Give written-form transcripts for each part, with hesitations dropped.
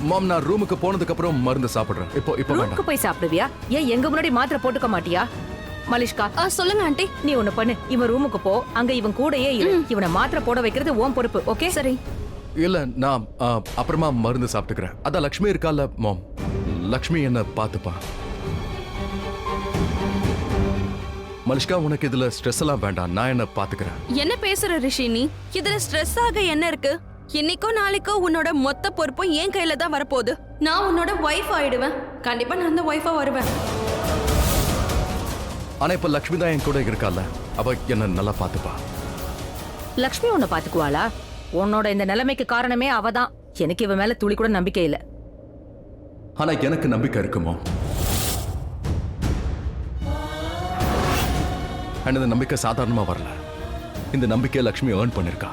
மாம் நான் ரூமுக்கு போனதுக்கு அப்புறம் மருந்து சாப்பிடுறேன். இப்போ வேண்டாம். ரூமுக்கு போய் சாப்பிடுவியா? ஏன் எங்க முன்னாடி மாத்திரை போட்டுக்க மாட்டியா? மலிஷ்கா சொல்லுங்க ஆண்டி. நீ ஒண்ணு பண்ணு, இவன் ரூமுக்கு போ, அங்க இவன் கூடயே இரு. இவனை மாத்திரை போட வைக்கிறது உன் பொறுப்பு. ஓகே சரி. இல்ல நான் அப்புறமா மருந்து சாப்பிட்டுக்கிறேன். அதான் லக்ஷ்மி இருக்கால மாம், லக்ஷ்மி என்ன பாத்துப்பா. மலிஷ்கா உனக்கு இதுல ஸ்ட்ரெஸ் எல்லாம் வேண்டாம், நான் என்ன பாத்துக்கிறேன். என்ன பேசுற ரிஷி நீ? இதுல ஸ்ட்ரெஸ் ஆக என்ன இருக்கு? இன்னைக்கோ நாளைக்கோ உன்னோட மொத்த பொறுப்பும் என் கையில தான் வரப்போகுது. நான் உன்னோட ஒய்ஃப் ஆயிடுவேன். கண்டிப்பா நான் அந்த ஒய்ஃபா வருவேன். ஆனா இப்ப லக்ஷ்மி தான் என் கூட இருக்கால, அவ என்ன நல்லா பாத்துப்பா. லக்ஷ்மி உன்னை பாத்துக்குவாளா? உன்னோட இந்த நிலைமைக்கு காரணமே அவதான். எனக்கு இவன் மேல துளி கூட நம்பிக்கை இல்ல. ஆனா எனக்கு நம்பிக்கை இருக்குமோ? இந்த நம்பிக்கை சாதாரணமா வரல. இந்த நம்பிக்கையை லக்ஷ்மி ஏர்ன் பண்ணிருக்கா,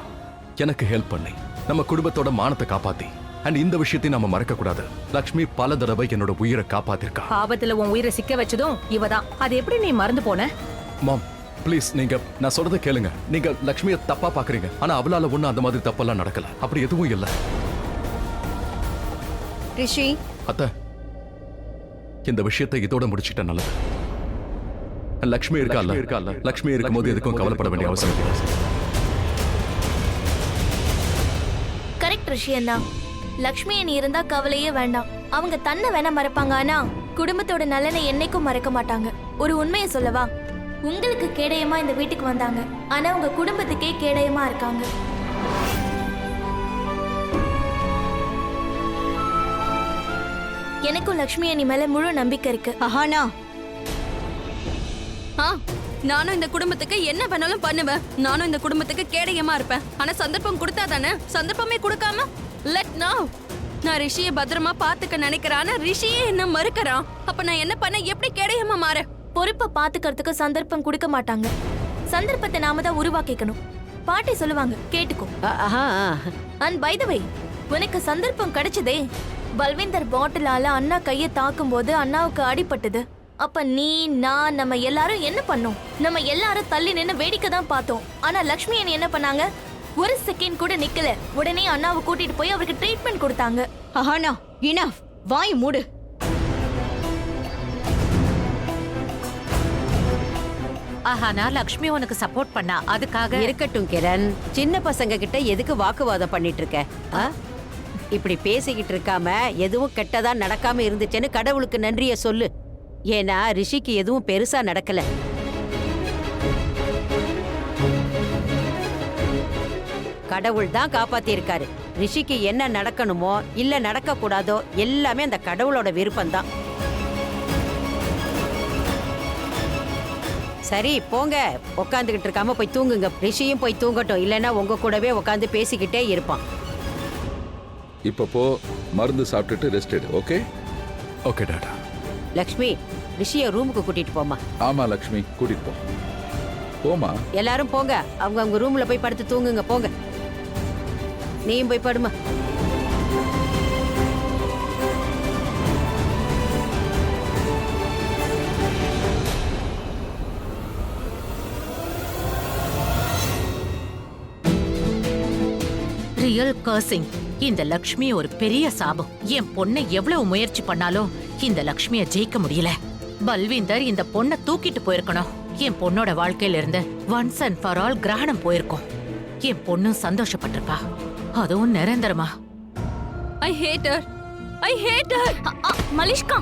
எனக்கு ஹெல்ப் பண்ணி நம்ம குடும்பத்தோட மானத்தை காப்பாத்தி. அண்ட் இந்த விஷயத்தை நம்ம மறக்க கூடாது. லக்ஷ்மி பல தடவை என்னோட உயிரை காப்பாத்திருக்கா. ஆபத்துல உன் உயிரை சிக்க வச்சதும் இவதான். அது எப்படி நீ மறந்து போன? மாம் ப்ளீஸ், நீங்க நான் சொல்றதை கேளுங்க. நீங்க லக்ஷ்மியை தப்பா பாக்குறீங்க. ஆனா அவளால ஒண்ணு அந்த மாதிரி தப்பெல்லாம் நடக்கல. அப்படி எதுவும் இல்ல. ரிஷி அத்தை, இந்த விஷயத்தை இதோட முடிச்சுட்டா நல்லது. லக்ஷ்மி இருக்கால, லக்ஷ்மி இருக்கும்போது எதுக்கும் கவலைப்பட வேண்டிய அவசியம் இல்லை. கரெக்ட் ரிஷி அண்ணா. லக்ஷ்மி நீ இருந்தா கவலையே வேண்டாம். அவங்க தன்னை வேணா மறப்பாங்க, ஆனா குடும்பத்தோட நலனை என்னைக்கும் மறக்க மாட்டாங்க. ஒரு உண்மையை சொல்லவா? உங்களுக்கு கேடயமா இந்த வீட்டுக்கு வந்தாங்க, ஆனா உங்க குடும்பத்துக்கே கேடயமா இருக்காங்க. எனக்கும் லக்ஷ்மி அண்ணி மேல முழு நம்பிக்கை இருக்கு. ஆஹானா, நானும் இந்த குடும்பத்துக்கு என்ன வேணாலும் பண்ணுவேன். நானும் இந்த குடும்பத்துக்கு கேடயமா இருப்பேன். ஆனா சந்தர்ப்பம் கொடுத்தா தானே. சந்தர்ப்பமே கொடுக்காம லெட் நவ். நான் ரிஷியை பத்திரமா பாத்துக்க நினைக்கிறேன், ஆனா ரிஷியே என்ன மறுக்கிறான். அப்ப நான் என்ன பண்ண? எப்படி கேடயமா மாற? பொறுப்பை பாத்துக்கிறதுக்கு சந்தர்ப்பம் கொடுக்க மாட்டாங்க. சந்தர்ப்பத்தை நாம தான் உருவாக்கிக்கணும். பாட்டி சொல்லுவாங்க, கேட்டுக்கோ. அண்ட் பை த வே, உனக்கு சந்தர்ப்பம் கிடைச்சதே. பல்விந்தர் பாட்டிலால அண்ணா கையை தாக்கும் போது அண்ணாவுக்கு அடிபட்டது. அப்ப நீ நான் நம்ம எல்லாரும் என்ன பண்ணோம்? நம்ம எல்லாரும் தள்ளி நின்னு வேடிக்கை தான் பார்த்தோம். ஆனா லக்ஷ்மி அண்ணி என்ன பண்ணாங்க? ஒரு செகண்ட் கூட நிக்கல. உடனே அண்ணாவை கூட்டிட்டு போய் அவருக்கு ட்ரீட்மெண்ட் கொடுத்தாங்க. ஆஹானா, இனஃப். வாய் மூடு. ஆஹானா லக்ஷ்மி உனக்கு சப்போர்ட் பண்ணா, அதுக்காக. இருக்கட்டும் கிரண், சின்ன பசங்க கிட்ட எதுக்கு வாக்குவாதம் பண்ணிட்டு இருக்க? இப்படி பேசிக்கிட்டு இருக்காம எதுவும் கெட்டதா நடக்காம இருந்துச்சுன்னு கடவுளுக்கு நன்றிய சொல்லு. ஏன்னா ரிஷிக்கு எதுவும் பெருசா நடக்கல. கடவுள் தான் காப்பாத்தி இருக்காரு. ரிஷிக்கு என்ன நடக்கணுமோ இல்ல நடக்க கூடாதோ எல்லாமே அந்த கடவுளோட விருப்பம்தான். சரி போங்க, உட்காந்துக்கிட்டு இருக்காம போய் தூங்குங்க. ரிஷியும் போய் தூங்கட்டும், இல்லைன்னா உங்க கூடவே உட்காந்து பேசிக்கிட்டே இருப்பான். இப்ப போ, மருந்து சாப்பிட்டுட்டு ரெஸ்ட் எடு. Okay okay tata. லக்ஷ்மி, ரிஷிய ரூமுக்கு கூட்டிட்டு போமா. ஆமா லக்ஷ்மி, கூட்டிட்டு போ. போமா. எல்லாரும் போங்க, அவங்க ரூம்ல போய் படுத்து தூங்குங்க. போங்க, நீயும் போய் படுமா. Real cursing. இந்த லக்ஷ்மி ஒரு பெரிய சாபம். என் பொண்ணை எவ்வளவு முயற்சி பண்ணாலும் இந்த லக்ஷ்மிய ஜெயிக்க முடியல. பல்விந்தர் இந்த பொண்ணை தூக்கிட்டு போயிருக்கணும். என் பொண்ணோட வாழ்க்கையில இருந்து ஒன்ஸ் அண்ட் ஃபார் ஆல் கிரகணம் போயிருக்கும். என் பொண்ணு சந்தோஷப்பட்டிருப்பா, அதுவும் நிரந்தரமா. I hate her. I hate her. Malishka,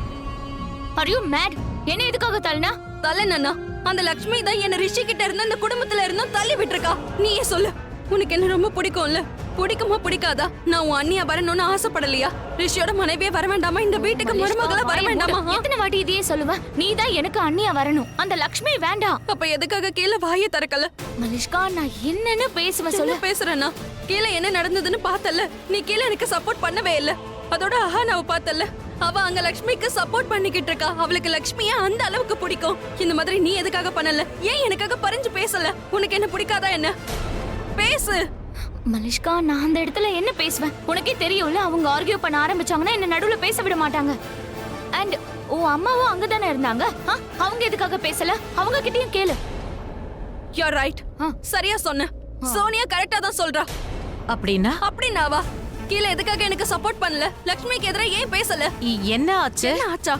are you mad? என்ன எதுக்காக தள்ளனா? தள்ளனா? அந்த லக்ஷ்மி தான் என்ன ரிஷி கிட்ட இருந்து அந்த குடும்பத்துல இருந்தும் தள்ளி விட்டுருக்கா. நீயே சொல்லு, உனக்கு என்ன ரொம்ப பிடிக்கும்ல? பிடிக்குமா பிடிக்காதா? நான் உன் அண்ணியா வரணும்னு ஆசைப்படலையா? ரிஷியோட மனைவியே வர வேண்டாமா? இந்த வீட்டுக்கு மருமகளா வர வேண்டாமா? எத்தனை வாட்டி இதையே சொல்லுவ? நீ தான் எனக்கு அண்ணியா வரணும், அந்த லக்ஷ்மி வேண்டாம். அப்ப எதுக்காக கீழே வாயை திறக்கல? மலிஷ்கா, நான் என்னன்னு பேசுவேன் சொல்லு. பேசுறேன்னா கீழே என்ன நடந்ததுன்னு பார்த்தல. நீ கீழே எனக்கு சப்போர்ட் பண்ணவே இல்ல. அதோட அஹானாவை பார்த்தல, அவ அங்க லக்ஷ்மிக்கு சப்போர்ட் பண்ணிக்கிட்டு இருக்கா. அவளுக்கு லக்ஷ்மியா அந்த அளவுக்கு பிடிக்கும். இந்த மாதிரி நீ எதுக்காக பண்ணல? ஏன் எனக்காக பறிஞ்சு பேசல? உனக்கு என்ன பிடிக்காதா என்ன? பேசு மலிஷ்கா. நான் அந்த இடத்துல என்ன பேசுவேன்? உனக்கே தெரியும்ல, அவங்க ஆர்கியூ பண்ண ஆரம்பிச்சாங்கன்னா என்ன நடுவுல பேச விட மாட்டாங்க. அண்ட் உன் அம்மாவும் அங்கதானே இருந்தாங்க. அவங்க எதுக்காக பேசல? அவங்க கிட்டயும் கேளு. You are right. சரியா சொன்ன. சோனியா கரெக்டா தான் சொல்றா. அப்படின்னாவா? கீழே எதுக்காக எனக்கு சப்போர்ட் பண்ணல? லக்ஷ்மிக்கு எதிரா ஏன் பேசல? என்ன ஆச்சு? என்ன ஆச்சா?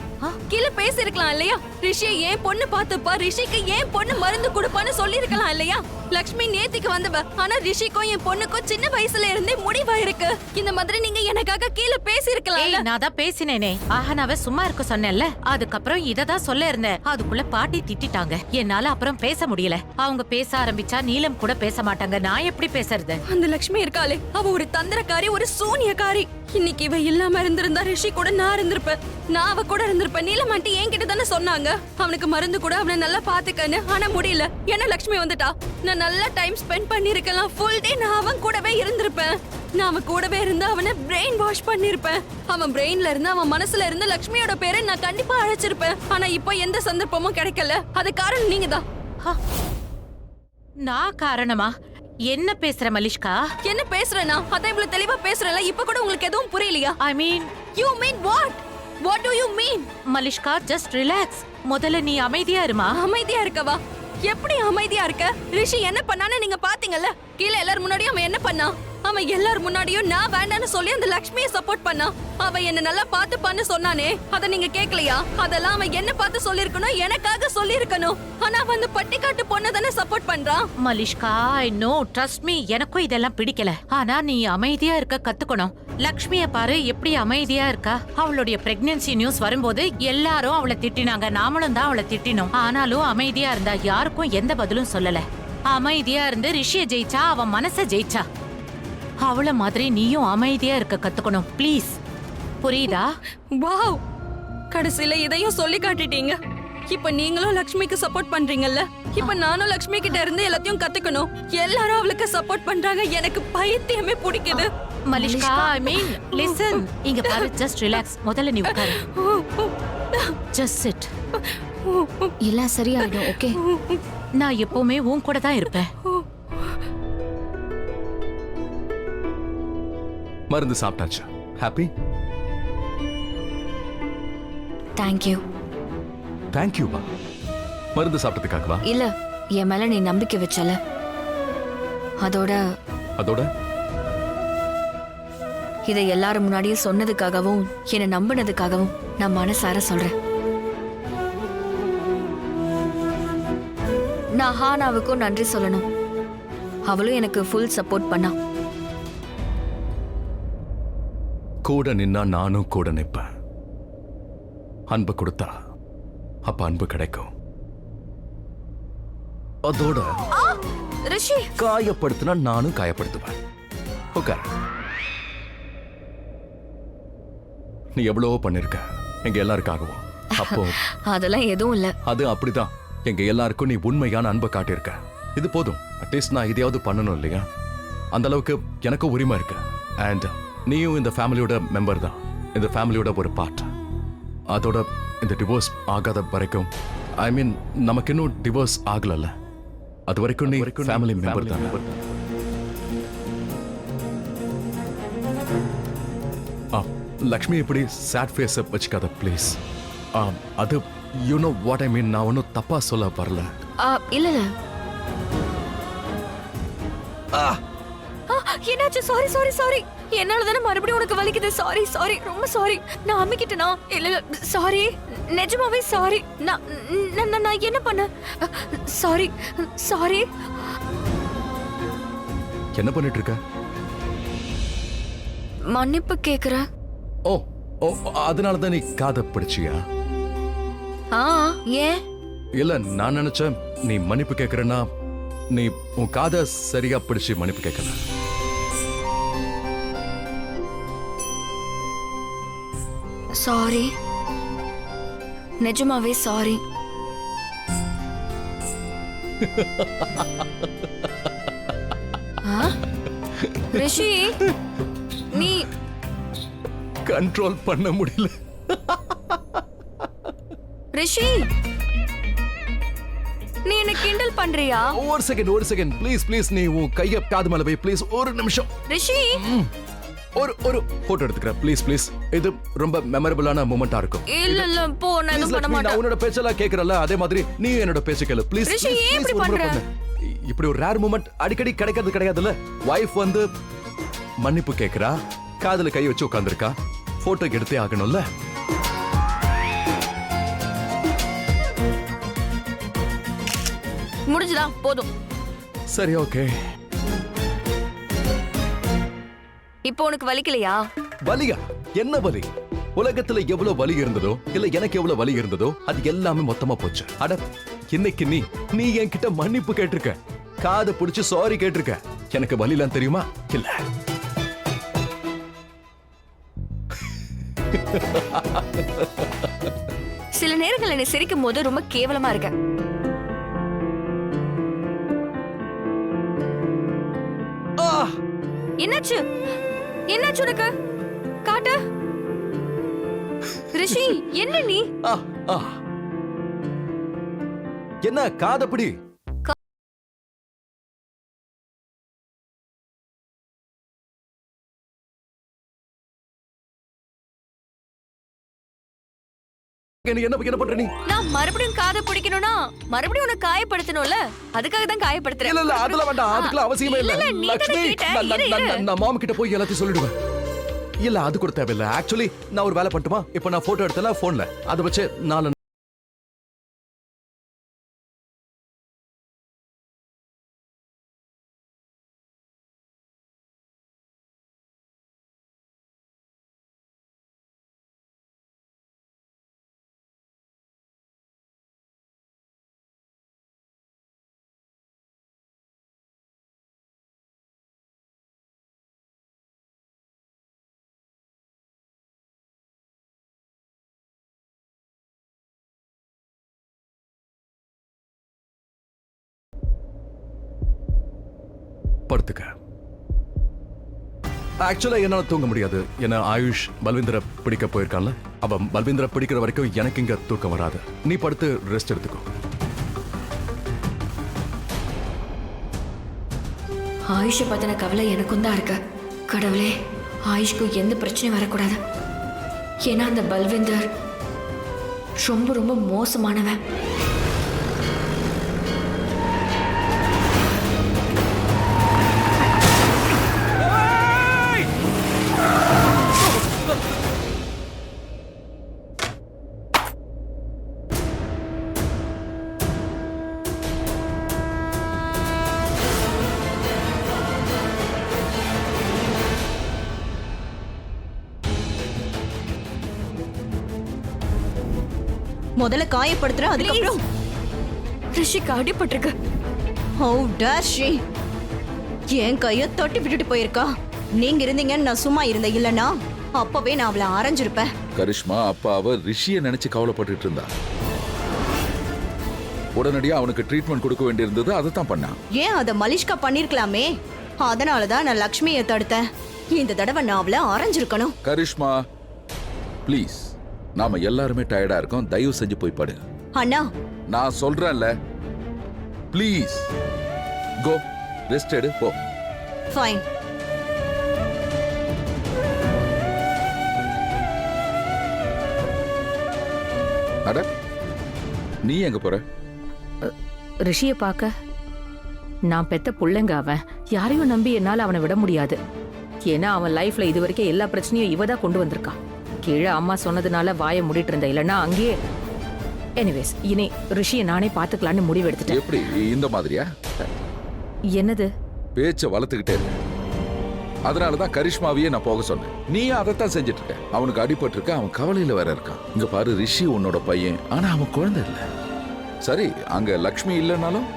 கீழே பேசிருக்கலாம் இல்லையா? ரிஷியை ஏன் பொண்ணு பாத்துப்பா, ரிஷிக்கு ஏன் பொண்ணு மருந்து கொடுப்பான்னு சொல்லிருக்கலாம் இல்லையா? லக்ஷ்மி நேத்திக்கு வந்தவ, ஆனா ரிஷிக்கும் என் பொண்ணுக்கும் சின்ன வயசுல இருந்தே முடிவா இருக்கு. இந்த மாதிரி நீங்க எனக்காக கீழே பேசிருக்கலாம். ஏய், நான் தான் பேசினேனே. ஆஹனாவ சும்மா இருக்க சொன்னேன்ல. அதுக்கப்புறம் இததான் சொல்ல இருந்தேன். அதுக்குள்ள பாட்டி திட்டிட்டாங்க. என்னால அப்புறம் பேச முடியல. அவங்க பேச ஆரம்பிச்சா நீலம் கூட பேச மாட்டாங்க. நான் எப்படி பேசுறது? அந்த லக்ஷ்மி இருக்காளே, அவ ஒரு தந்திரக்காரி, ஒரு சூனியக்காரி. இன்னைக்கு இவ இல்லாம இருந்திருந்தா ரிஷி கூட நான் இருந்திருப்பேன். நான் அவ கூட இருந்திருப்பேன். நீலம் ஆண்டி என்கிட்ட தானே சொன்னாங்க அவனுக்கு மருந்து கூட அவனை நல்லா பாத்துக்கன்னு. ஆனா முடியல. ஏன்னா லக்ஷ்மி வந்துட்டா. நான் நல்லா டைம் ஸ்பெண்ட் பண்ணிருக்கலாம். ஃபுல் டே நான் அவன் கூடவே இருந்திருப்பேன். நான் அவன் கூடவே இருந்து அவனை பிரெயின் வாஷ் பண்ணிருப்பேன். அவன் பிரெயின்ல இருந்து அவன் மனசுல இருந்து லக்ஷ்மியோட பேரை நான் கண்டிப்பா அழைச்சிருப்பேன். ஆனா இப்போ எந்த சந்தர்ப்பமும் கிடைக்கல. அது காரணம் நீங்க தான். நான் காரணமா? என்ன பேசுற மலிஷ்கா? என்ன பேசுறேனா? அதான் இவ்வளவு தெளிவா பேசுறேன்ல. இப்ப கூட உங்களுக்கு எதுவும் புரியலையா? I mean, You mean what? What do you mean? Malishka, just relax. முதல்ல நீ அமைதியா இருமா. அமைதியா இருக்கவா? எப்படி அமைதியா இருக்க? ரிஷி என்ன பண்ணான்னு நீங்க பாத்தீங்கல்ல? கீழே எல்லாரும் முன்னாடியும் அவன் என்ன பண்ணா? அவன் எல்லாரும் முன்னாடியும் நான் வேண்டான்னு சொல்லி அந்த லக்ஷ்மியை சப்போர்ட் பண்ணா. அவ என்ன நல்லா பாத்துப்பான்னு சொன்னானே, அத நீங்க கேக்கலையா? அதெல்லாம் அவன் என்ன பார்த்து சொல்லிருக்கணும், எனக்காக சொல்லிருக்கணும். ஆனா அவன் அந்த பட்டிக்காட்டு பொண்ணை தானே சப்போர்ட் பண்றான். Malishka, I know, trust me, எனக்கும் இதெல்லாம் பிடிக்கல. ஆனா நீ அமைதியா இருக்க கத்துக்கணும். லக்ஷ்மிய பாரு எப்படி அமைதியா இருக்கா. அவளுடைய பிரெக்னன்சி நியூஸ் வரும்போது எல்லாரும் அவளை திட்டினாங்க. நாமளும் தான் அவளை திட்டினோம். ஆனாலும் அமைதியா இருந்தா. யாருக்கும் எந்த பதிலும் சொல்லல. அமைதியா இருந்து ரிஷிய ஜெயிச்சா, அவன் மனச ஜெயிச்சா. அவள மாதிரி நீயும் அமைதியா இருக்க கத்துக்கணும். ப்ளீஸ், புரியுதா? வாவ், கடைசியில இதையும் சொல்லி காட்டிட்டீங்க. இப்ப நீங்களும் லக்ஷ்மிக்கு சப்போர்ட் பண்றீங்கல்ல. இப்ப நானும் லக்ஷ்மி கிட்ட இருந்து எல்லாத்தையும் கத்துக்கணும். எல்லாரும் அவளுக்கு சப்போர்ட் பண்றாங்க. எனக்கு பைத்தியமே பிடிக்குது. மலிஷ்கா, ஐ மீன் லிசன். இங்க பாரு, ஜஸ்ட் ரிலாக்ஸ். முதல்ல நீ உட்காரு. Just chit. எல்லாம் சரியாயிடும். ஓகே, நான் எப்பவுமே உன் கூட தான் இருப்பேன். மருந்து சாப்பிட்டாச்சு. ஹாப்பி? தேங்க்யூ. தேங்க்யூவா? மருந்து சாப்பிட்டதுக்காகவா? இல்ல, என் மேல நீ நம்பிக்கை வச்சல. அதோட இதை எல்லாரும் முன்னாடியே சொன்னதுக்காகவும் என்னை நம்பினதுக்காகவும் நான் மனசார சொல்றேன். நான் ஹானாவுக்கும் நன்றி சொல்லணும். அவளும் எனக்கு ஃபுல் சப்போர்ட் பண்ணா. கூட நின்னா நானும் கூட நிப்பேன். அன்பு கொடுத்தா அப்ப அன்பு கிடைக்கும். அதோட ரிஷி, காயப்படுத்தினா நானும் காயப்படுத்துவேன். ஓகே, நீ எவ்வளவோ பண்ணிருக்க எங்க எல்லாருக்காகவும். அப்போ அதெல்லாம் எதுவும் இல்ல. அது அப்படிதான். எங்க எல்லாருக்கும் நீ உண்மையான அன்பை காட்டியிருக்க. இது போதும். அட்லீஸ்ட் நான் இதையாவது பண்ணணும் இல்லையா? அந்த அளவுக்கு எனக்கும் உரிமை இருக்கு. அண்ட் நீயும் இந்த ஃபேமிலியோட மெம்பர் தான். இந்த ஃபேமிலியோட ஒரு பார்ட். அதோட இந்த டிவோர்ஸ் ஆகாத வரைக்கும், ஐ மீன் நமக்கு இன்னும் டிவோர்ஸ் ஆகலல்ல, அது வரைக்கும் நீ ஃபேமிலி மெம்பர் தான். லக்ஷ்மி இப்படி சேட் ஃபேஸ் வச்சுக்காத ப்ளீஸ். அது யூ நோ வாட் ஐ மீன். நான் ஒன்றும் தப்பா சொல்ல வரல. இல்ல இல்ல. என்னாச்சு? Sorry sorry sorry. என்னால தானே மறுபடியும் உனக்கு வலிக்குது. சாரி சாரி, ரொம்ப சாரி. நான் அம்மிக்கிட்டேனா? இல்ல சாரி, நிஜமாவே சாரி. நான் என்ன பண்ண? Sorry sorry. என்ன பண்ணிட்டு இருக்க? மன்னிப்பு கேக்குற. ஓ ஓ, அதனால தான் நீ காதை பிடிச்சியா? ஏன்? இல்ல, நான் நினைச்சேன் நீ மன்னிப்பு கேட்கறன்னா நீ உன் காதை சரியா பிடிச்சு மன்னிப்பு கேட்கல. சாரி, நிஜமாவே சாரி. ரிஷி, நீ கண்ட்ரோல் பண்ண முடியல. ரிஷி, நீ என்ன கிண்டல் பண்றியா? ஒரு செகண்ட் ப்ளீஸ் ப்ளீஸ். நீ உன் கைய காது மேல வை ப்ளீஸ். ஒரு நிமிஷம். ரிஷி, ஒரு போட்டோ எடுத்துக்கிறேன் ப்ளீஸ் ப்ளீஸ். இது ரொம்ப மெமரபிளான மூமெண்டா இருக்கும். இல்ல இல்ல போ, நான் எதுவும் பண்ண மாட்டேன். நான் உன்னோட பேச்செல்லாம் கேக்குறல, அதே மாதிரி நீ என்னோட பேச்ச கேளு ப்ளீஸ். ரிஷி, ஏன் இப்படி பண்ற? இப்படி ஒரு ரேர் மூமெண்ட் அடிக்கடி கிடைக்கிறது கிடையாதுல்ல. வைஃப் வந்து மன்னிப்பு கேக்குறா, காதுல கை வச்சு உட்கார்ந்திருக்கா. போட்டோ எடுத்தே ஆகணும்ல. முடிஞ்சுதா? போதும். சரி, ஓகே. இப்போ உனக்கு வலிக்கலையா? வலியா? என்ன வலி? உலகத்துல எவ்வளவு வலி இருந்ததோ இல்ல எனக்கு எவ்வளவு வலி இருந்ததோ அது எல்லாமே மொத்தமா போச்சு. அட, இன்னைக்கு நீ என்கிட்ட மன்னிப்பு கேட்டிருக்க, காதை புடிச்சு சாரி கேட்டிருக்க. எனக்கு வலிலாம் தெரியுமா? இல்ல. சில நேரங்கள் என்னை சிரிக்கும் போது ரொம்ப கேவலமா இருக்க. என்னாச்சு? என்னாச்சு உனக்கு? காட்டு. ரிஷி, என்ன நீ? என்ன காதப்படி? என்ன பண்ற நீ? நான் மறுபடியும் காதை பிடிக்கணும்னா மறுபடியும் உன்னை காயப்படுத்தணும்ல, அதுக்காக தான் காயப்படுத்துறேன். இல்ல அதெல்லாம் வேண்டாம், அதுக்கெல்லாம் அவசியமே இல்ல. இல்ல, நீ தானே கேட்ட. நான் மாம் கிட்ட போய் எல்லாத்தையும் சொல்லிடுவேன். இல்ல அது கூட தேவையில்ல. ஆக்சுவலி நான் ஒரு வேலை பண்ணட்டுமா? இப்ப நான் போட்டோ எடுத்தல போன்ல, அதை வச்சு நாலு படுத்துக்க. ஆக்சுவலா என்னால தூங்க முடியாது. ஏன்னா ஆயுஷ் பல்விந்தரை பிடிக்க போயிருக்கான்ல, அவன் பல்விந்தரை பிடிக்கிற வரைக்கும் எனக்கு இங்க தூக்கம் வராது. நீ படுத்து ரெஸ்ட் எடுத்துக்கோ. ஆயுஷை பத்தின கவலை எனக்கும் தான் இருக்கு. கடவுளே, ஆயுஷ்க்கு எந்த பிரச்சனையும் வரக்கூடாது. ஏன்னா அந்த பல்விந்தர் ரொம்ப ரொம்ப மோசமானவன். முதல்ல காயப்படுத்துற, அதுக்கப்புறம் ரிஷிக்கு அடிபட்டிருக்கு. Have dare she! என் கைய தொட்டி விட்டுட்டு போயிருக்கா. நீங்க இருந்தீங்கன்னு நான் சும்மா இருந்தேன். இல்லனா அப்பவே நான் அவளை அரைஞ்சிருப்பேன். கரிஷ்மா அப்பா அவ ரிஷியை நினைச்சு கவலைப்பட்டுட்டு இருந்தா. உடனடியா அவனுக்கு ட்ரீட்மெண்ட் கொடுக்க வேண்டியிருந்தது, அதை தான் பண்ணான். ஏன் அதை மலிஷ்கா பண்ணிருக்கலாமே? அதனாலதான் நான் லக்ஷ்மியை தடுத்தேன். இந்த தடவை நான் அவளை அரைஞ்சிருக்கணும். கரிஷ்மா ப்ளீஸ், நாம எல்லாருமே டயர்டா இருக்கோம். தயவு செஞ்சு போய் படு. அண்ணா, நான் சொல்றேன்ல, ப்ளீஸ் கோ, ரெஸ்ட் எடு, போ. ஃபைன். அட, நீ எங்க போற? ரிஷிய பார்க்க. நான் பெத்த புள்ளைங்க அவன். யாரையும் நம்பி என்னால அவனை விட முடியாது. ஏன்னா அவன் லைஃப்ல இது வரைக்கும் எல்லா பிரச்சனையும் இவதான் கொண்டு வந்திருக்கான். கீழே அம்மா சொன்னதுனால வாயை மூடிட்டு இருந்தேன். இல்லைன்னா அங்கேயே. எனிவேஸ், இனி ரிஷியை நானே பாத்துக்கலான்னு முடிவு எடுத்துட்டேன். எப்படி இந்த மாதிரியா? என்னது? பேச்ச வளர்த்துக்கிட்டே இருக்கு. அதனாலதான் கரிஷ்மாவையே நான் போக சொன்னேன். நீ அதைத்தான் செஞ்சுட்டு இருக்க. அவனுக்கு அடிபட்டு இருக்க, அவன் கவலையில வேற இருக்கான். இங்க பாரு, ரிஷி உன்னோட பையன், ஆனா அவன் குழந்தை இல்ல. சரி, அங்க லக்ஷ்மி இல்லைனாலும்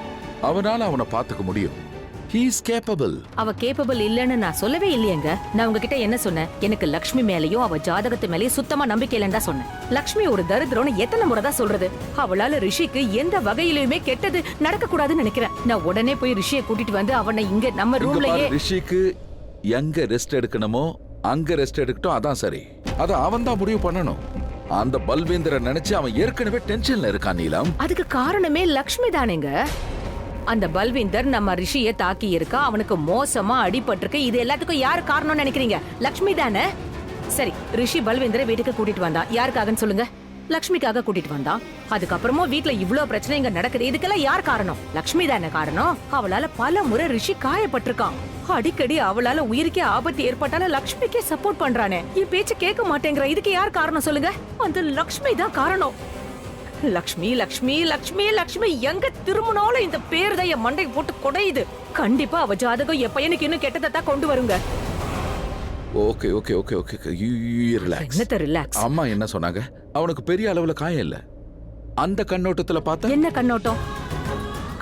அவனால அவனை பாத்துக்க முடியும். He is capable. அவ கேப்பபிள் இல்லன்னு நான் சொல்லவே இல்லையேங்க. நான் உங்ககிட்ட என்ன சொன்னேன்? எனக்கு லக்ஷ்மி மேலயும் அவ ஜாதகத்து மேலயும் சுத்தமா நம்பிக்கை இல்லைன்னு தான் சொன்னேன். லக்ஷ்மி ஒரு தரித்திரம்னு எத்தனை முறை தான் சொல்றது? அவளால ரிஷிக்கு எந்த வகையிலுமே கெட்டது நடக்க கூடாதுன்னு நினைக்கிறேன். நான் உடனே போய் ரிஷியை கூட்டிட்டு வந்து அவனை இங்க நம்ம ரூம்லயே. ரிஷிக்கு எங்க ரெஸ்ட் எடுக்கணுமோ அங்க ரெஸ்ட் எடுக்கட்டும், அதான் சரி. அத அவன் தான் முடிவு பண்ணணும். அந்த பல்வேந்திர நினைச்சு அவன் ஏற்கனவே டென்ஷன்ல இருக்கான். நீலம், அதுக்கு காரணமே லக்ஷ்மி தானேங்க. அந்த பல்விந்தர் நம்ம ரிஷியை தாக்கி இருக்கா, அவனுக்கு மோசமா அடிபட்டிருக்கு. இது எல்லாத்துக்கும் யாரு காரணம்னு நினைக்கிறீங்க? லக்ஷ்மி தானே. சரி, ரிஷி பல்விந்தரை வீட்டுக்கு கூட்டிட்டு வந்தா யாருக்காகன்னு சொல்லுங்க. லக்ஷ்மிக்காக கூட்டிட்டு வந்தான். அதுக்கப்புறமும் வீட்ல இவ்ளோ பிரச்சனைங்க நடக்குது. இதுக்கெல்லாம் யார் காரணம்? லக்ஷ்மி தானே காரணம். அவளால பல முறை ரிஷி காயப்பட்டிருக்கான். அடிக்கடி அவளால உயிருக்கே ஆபத்து ஏற்பட்டாலும் லக்ஷ்மிக்கே சப்போர்ட் பண்றானே. என் பேச்சு கேட்க மாட்டேங்கிற. இதுக்கு யார் காரணம் சொல்லுங்க? அந்த லக்ஷ்மி தான் காரணம். லக்ஷ்மி லக்ஷ்மி லக்ஷ்மி லக்ஷ்மி எங்க திரும்பினாலும் இந்த பேர் தான் என் மண்டை போட்டு குடையுது. கண்டிப்பா அவ ஜாதகம் என் பையனுக்கு இன்னும் கெட்டதான் கொண்டு வருங்க. Okay okay okay okay relax. என்னத்த ரிலாக்ஸ்? அம்மா என்ன சொன்னாங்க? அவனுக்கு பெரிய அளவுல காயம் இல்ல. அந்த கண்ணோட்டத்துல பார்த்தா என்ன கண்ணோட்டம்?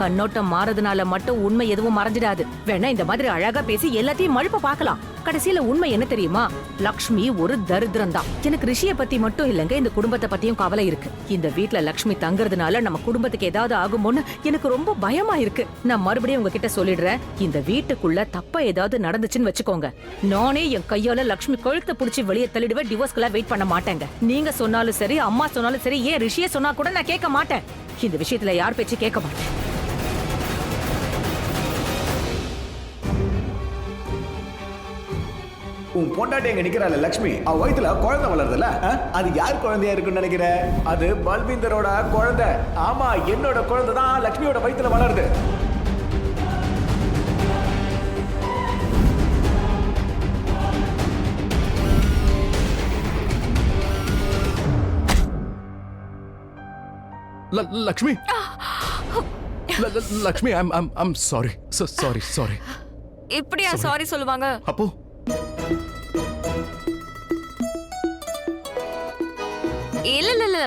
கண்ணோட்டம் மாறதுனால மட்டும் உண்மை எதுவும் மறைஞ்சிடாது. வேணா இந்த மாதிரி அழகா பேசி எல்லாத்தையும் மழுப்ப பார்க்கலாம். கடைசியில உண்மை என்ன தெரியுமா? லக்ஷ்மி ஒரு தரித்திரம் தான். எனக்கு ரிஷிய பத்தி மட்டும் இல்லங்க, இந்த குடும்பத்தை பத்தியும் கவலை இருக்கு. இந்த வீட்ல லக்ஷ்மி தங்குறதுனால நம்ம குடும்பத்துக்கு ஏதாவது ஆகுமோன்னு எனக்கு ரொம்ப பயமா இருக்கு. நான் மறுபடியும் உங்ககிட்ட சொல்லிடுறேன், இந்த வீட்டுக்குள்ள தப்பா ஏதாவது நடந்துச்சுன்னு வச்சுக்கோங்க, நானே என் கையால லக்ஷ்மி கழுத்தை புடிச்சு வெளியே தள்ளிடுவேன். டிவோர்ஸ்க்குலாம் வெயிட் பண்ண மாட்டேங்க. நீங்க சொன்னாலும் சரி, அம்மா சொன்னாலும் சரி, ஏன் ரிஷிய சொன்னா கூட நான் கேட்க மாட்டேன். இந்த விஷயத்துல யார் பேச்சு கேட்க மாட்டேன். உன் பொண்டாட்டி எங்க நிக்கிறாள் லக்ஷ்மி, அவ வயித்துல குழந்தை வளருதுல, அது யார் குழந்தையா இருக்குன்னு நினைக்கிற? அது பல்வீந்தரோட குழந்தை. ஆமா, என்னோட குழந்தை தான் லக்ஷ்மியோட வயித்துல வளருது. Lakshmi Lakshmi, I'm sorry sorry sorry. இப்படியா சாரி சொல்லுவாங்க? அப்போ இல்ல இல்ல இல்ல,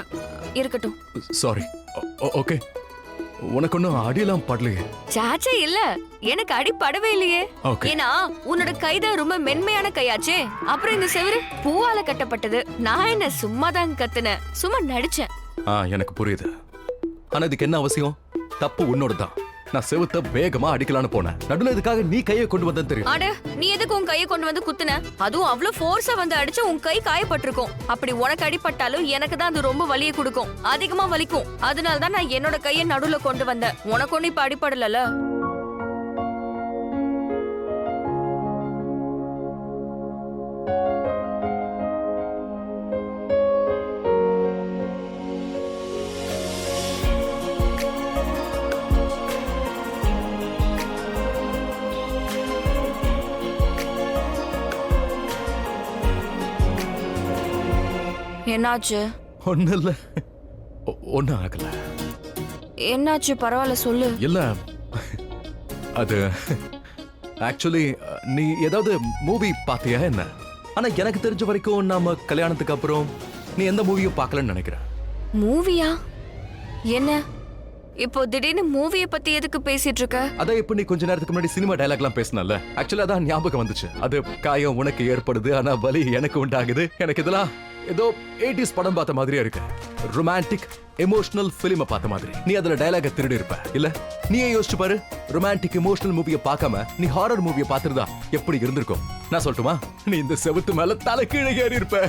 இருக்கட்டும். சாரி. ஓகே, உனக்கு ஒன்னும் அடியெல்லாம் படலையே? சாச்சே இல்ல, எனக்கு அடி படவே இல்லையே. ஏன்னா உன்னோட கைதான் ரொம்ப மென்மையான கையாச்சே. அப்புறம் இந்த செவரு பூவால கட்டப்பட்டது. நான் என்ன சும்மா தான் கத்துனேன், சும்மா நடிச்சேன். எனக்கு புரியுது. ஆனா இதுக்கு என்ன அவசியம்? தப்பு உன்னோடதான். நான் செவுத்த வேகமா அடிக்கலான்னு போனேன். நடுவுல இதுக்காக நீ கையை கொண்டு வந்தேன்னு தெரியும். அட, நீ எதுக்கு உன் கையை கொண்டு வந்து குத்துன? அதுவும் அவ்வளவு ஃபோர்ஸா வந்து அடிச்சு உன் கை காயப்பட்டிருக்கும். அப்படி உனக்கு அடிபட்டாலும் எனக்கு தான் அது ரொம்ப வலியை கொடுக்கும், அதிகமா வலிக்கும். அதனால தான் நான் என்னோட கையை நடுவுல கொண்டு வந்தேன். உனக்கு ஒண்ணு இப்ப அடிபடல. என்னாச்சு? ஒண்ணு இல்ல, ஒன்னும் ஆகல. என்னாச்சு? பரவாயில்ல சொல்லு. இல்ல, அது ஆக்சுவலி நீ ஏதாவது மூவி பாத்தியா என்ன? ஆனா எனக்கு தெரிஞ்ச வரைக்கும் நாம கல்யாணத்துக்கு அப்புறம் நீ எந்த மூவியும் பார்க்கலன்னு நினைக்கிறேன். மூவியா? என்ன இப்போ திடீர்னு மூவிய பத்தி எதுக்கு பேசிட்டு இருக்க? அதான் இப்ப நீ கொஞ்ச நேரத்துக்கு முன்னாடி சினிமா டயலாக்லாம் பேசினல, ஆக்சுவலா அதான் ஞாபகம் வந்துச்சு. அது காயம் உனக்கு ஏற்படுது, ஆனா வலி எனக்கு உண்டாகுது. எனக்கு இதெல்லாம் ஏதோ 80s படம் பார்த்த மாதிரியா இருக்கு. ரொமான்டிக் எமோஷனல் பிலிம் பார்த்த மாதிரி. நீ அதுல டயலாக திருடி இருப்ப இல்ல? நீயே யோசிச்சு பாரு, ரொமான்டிக் எமோஷனல் மூவியை பார்க்காம நீ ஹாரர் மூவியை பார்த்திருந்தா எப்படி இருந்திருக்கும்? நான் சொல்லட்டுமா? நீ இந்த செவுத்து மேல தலை கீழே ஏறி இருப்ப.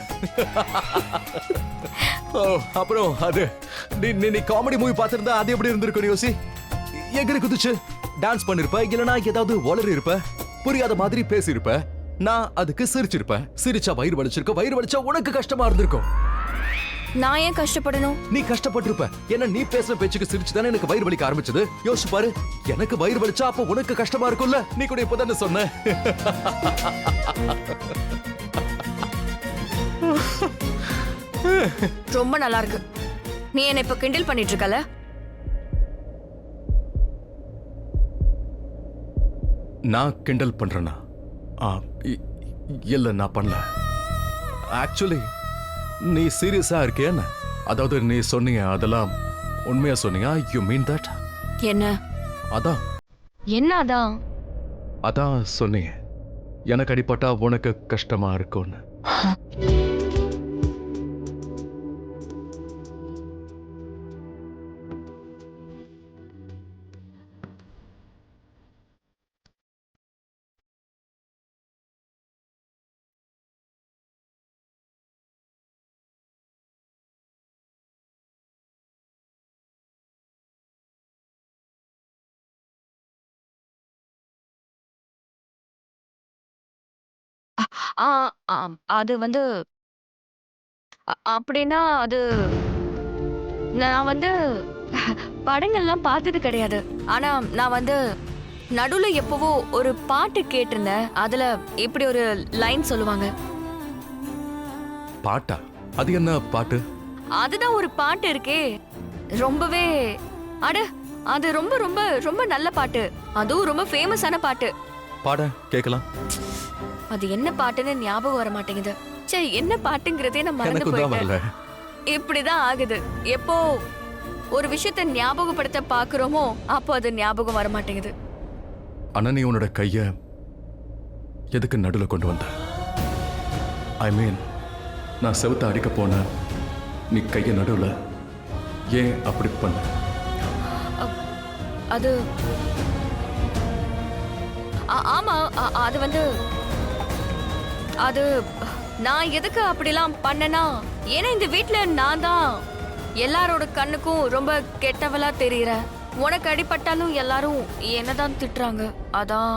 அப்புறம் அது நீ காமெடி மூவி பார்த்திருந்தா அது எப்படி இருந்திருக்கும் யோசி. எகிரி குதிச்சு டான்ஸ் பண்ணிருப்ப, இல்லனா ஏதாவது வளரி இருப்ப, புரியாத மாதிரி பேசியிருப்ப. நான் அதுக்கு சிரிச்சிருப்பேன். சிரிச்சா வயிறு வலிச்சிருக்க, வயிறு வலிச்சா உனக்கு கஷ்டமா இருந்திருக்கும். நான் ஏன் கஷ்டப்படணும்? நீ கஷ்டப்பட்டிருப்ப. ஏன்னா நீ பேசுற பேச்சுக்கு சிரிச்சுதானே எனக்கு வயிறு வலிக்க ஆரம்பிச்சது. யோசிச்சு பாரு, எனக்கு வயிறு வலிச்சா அப்ப உனக்கு கஷ்டமா இருக்கும்ல. நீ கூட இப்பதானே சொன்ன. ரொம்ப நல்லா இருக்கு. நீ என்ன இப்ப கிண்டல் பண்ணிட்டு இருக்கல? நான் கிண்டல் பண்றேனா? இல்ல, நான் பண்ணல. ஆக்சுவலி நீ சீரியஸா இருக்கியா? அதாவது நீ சொன்னீங்க அதெல்லாம் உண்மையா சொன்னீங்க? You mean that? என்ன? அதான் என்ன அதான்? அதான் சொன்னீங்க எனக்கு அடிபட்டா உனக்கு கஷ்டமா இருக்கும்னு. அது வந்து அப்படின்னா அது நான் வந்து படங்கள்லாம் பார்த்தது கிடையாது. ஆனா நான் வந்து நடுவுல எப்பவோ ஒரு பாட்டு கேட்டிருந்தேன். அதுல இப்படி ஒரு லைன் சொல்லுவாங்க. பாட்டா? அது என்ன பாட்டு? அதுதான் ஒரு பாட்டு இருக்கே, ரொம்பவே அட அது ரொம்ப ரொம்ப ரொம்ப நல்ல பாட்டு. அதுவும் ரொம்ப ஃபேமஸான பாட்டு. பாட கேட்கலாம். அது என்ன பாட்டுன்னு ஞாபகம் வர மாட்டேங்குது. சே, என்ன பாட்டுங்கிறதே நான் மறந்து எனக்கு தான் வரல. போயிட்டேன். இப்படிதான் ஆகுது. எப்போ ஒரு விஷயத்தை ஞாபகப்படுத்த பாக்குறோமோ அப்போ அது ஞாபகம் வர மாட்டேங்குது. ஆனா நீ உன்னோட கைய எதுக்கு நடுல கொண்டு வந்த? ஐ மீன், நான் செவுத்த அடிக்க போன நீ கைய நடுவுல ஏன் அப்படி பண்ண? அது ஆமா, அது வந்து அது நான் எதுக்கு அப்படிலாம் பண்ணனா, ஏன்னா இந்த வீட்ல நான் தான் எல்லாரோட கண்ணுக்கும் ரொம்ப கெட்டவளா தெரியற. உனக்கு அடிபட்டாலும் எல்லாரும் என்னதான் திட்டுறாங்க. அதான்